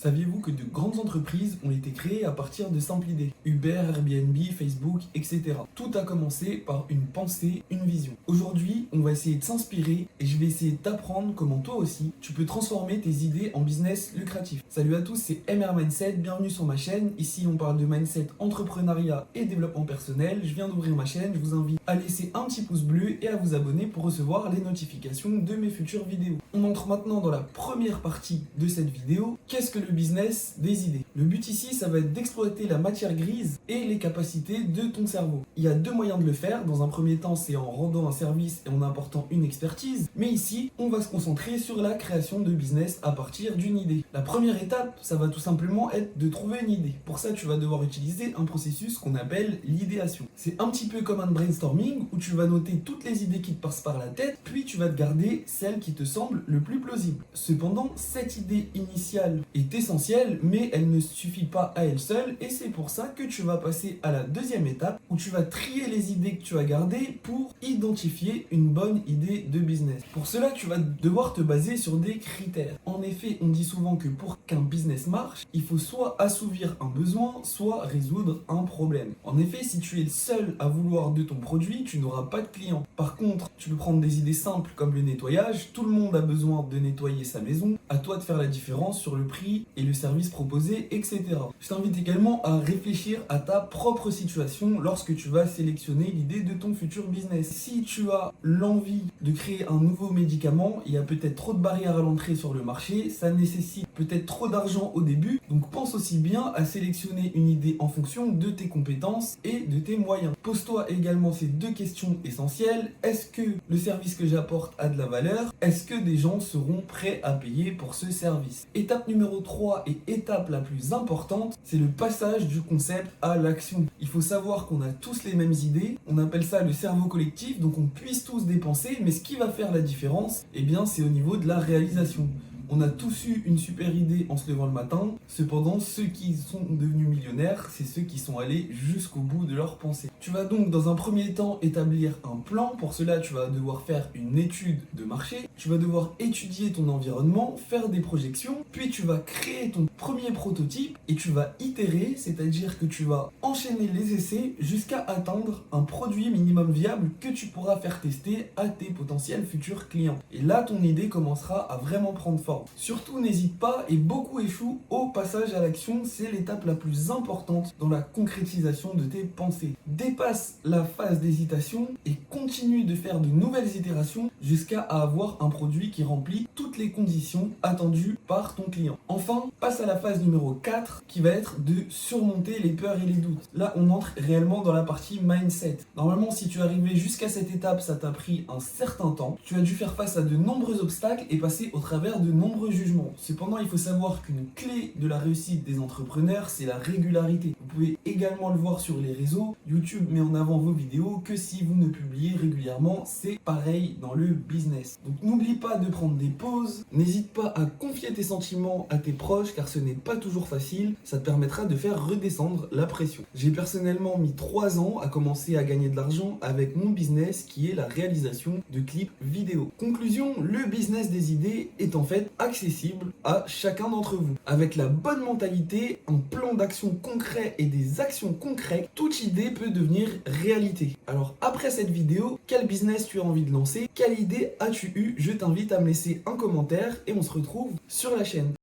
Saviez-vous que de grandes entreprises ont été créées à partir de simples idées? Uber, Airbnb, Facebook, etc. Tout a commencé par une pensée, une vision. Aujourd'hui, on va essayer de s'inspirer et je vais essayer d'apprendre comment toi aussi, tu peux transformer tes idées en business lucratif. Salut à tous, c'est MR Mindset, bienvenue sur ma chaîne. Ici, on parle de mindset, entrepreneuriat et développement personnel. Je viens d'ouvrir ma chaîne, je vous invite à laisser un petit pouce bleu et à vous abonner pour recevoir les notifications de mes futures vidéos. On entre maintenant dans la première partie de cette vidéo. Qu'est-ce que le business des idées? Le but ici, ça va être d'exploiter la matière grise et les capacités de ton cerveau. Il y a deux moyens de le faire. Dans un premier temps, c'est en rendant un service et en apportant une expertise. Mais ici, on va se concentrer sur la création de business à partir d'une idée. La première étape, ça va tout simplement être de trouver une idée. Pour ça, tu vas devoir utiliser un processus qu'on appelle l'idéation. C'est un petit peu comme un brainstorming où tu vas noter toutes les idées qui te passent par la tête, puis tu vas te garder celle qui te semble le plus plausible. Cependant, cette idée initiale est essentielle, mais elle ne suffit pas à elle seule, et c'est pour ça que tu vas passer à la deuxième étape où tu vas trier les idées que tu as gardées pour identifier une bonne idée de business. Pour cela, tu vas devoir te baser sur des critères. En effet, on dit souvent que pour qu'un business marche, il faut soit assouvir un besoin, soit résoudre un problème. En effet, si tu es le seul à vouloir de ton produit, tu n'auras pas de clients. Par contre, tu peux prendre des idées simples comme le nettoyage. Tout le monde a besoin de nettoyer sa maison. À toi de faire la différence sur le prix et le service proposé, etc. Je t'invite également à réfléchir à ta propre situation lorsque tu vas sélectionner l'idée de ton futur business. Si tu as l'envie de créer un nouveau médicament, il y a peut-être trop de barrières à l'entrée sur le marché, ça nécessite peut-être trop d'argent au début, donc pense aussi bien à sélectionner une idée en fonction de tes compétences et de tes moyens. Pose-toi également ces deux questions essentielles. Est-ce que le service que j'apporte a de la valeur? Est-ce que des gens seront prêts à payer pour ce service? Étape numéro 3 et étape la plus importante, c'est le passage du concept à l'action. Il faut savoir qu'on a tous les mêmes idées, on appelle ça le cerveau collectif, donc on puisse tous dépenser, mais ce qui va faire la différence, eh bien c'est au niveau de la réalisation. On a tous eu une super idée en se levant le matin, cependant ceux qui sont devenus millionnaires, c'est ceux qui sont allés jusqu'au bout de leur pensée. Tu vas donc dans un premier temps établir un plan, pour cela tu vas devoir faire une étude de marché, tu vas devoir étudier ton environnement, faire des projections, puis tu vas créer ton premier prototype et tu vas itérer, c'est-à-dire que tu vas enchaîner les essais jusqu'à atteindre un produit minimum viable que tu pourras faire tester à tes potentiels futurs clients. Et là ton idée commencera à vraiment prendre forme. Surtout n'hésite pas, et beaucoup échouent au passage à l'action, c'est l'étape la plus importante dans la concrétisation de tes pensées. Dépasse la phase d'hésitation et continue de faire de nouvelles itérations jusqu'à avoir un produit qui remplit toutes les conditions attendues par ton client. Enfin, passe à la phase numéro 4 qui va être de surmonter les peurs et les doutes. Là, on entre réellement dans la partie mindset. Normalement, si tu es arrivé jusqu'à cette étape, ça t'a pris un certain temps. Tu as dû faire face à de nombreux obstacles et passer au travers de nombreux jugements. Cependant, il faut savoir qu'une clé de la réussite des entrepreneurs, c'est la régularité. Vous pouvez également le voir sur les réseaux. YouTube met en avant vos vidéos que si vous ne publiez régulièrement, c'est pareil dans le business. Donc n'oublie pas de prendre des pauses. N'hésite pas à confier tes sentiments à tes proches car ce n'est pas toujours facile. Ça te permettra de faire redescendre la pression. J'ai personnellement mis 3 ans à commencer à gagner de l'argent avec mon business qui est la réalisation de clips vidéo. Conclusion, le business des idées est en fait accessible à chacun d'entre vous. Avec la bonne mentalité, un plan d'action concret et des actions concrètes, toute idée peut devenir réalité. Alors après cette vidéo, quel business tu as envie de lancer? Quelle idée as-tu eu? Je t'invite à me laisser un commentaire et on se retrouve sur la chaîne.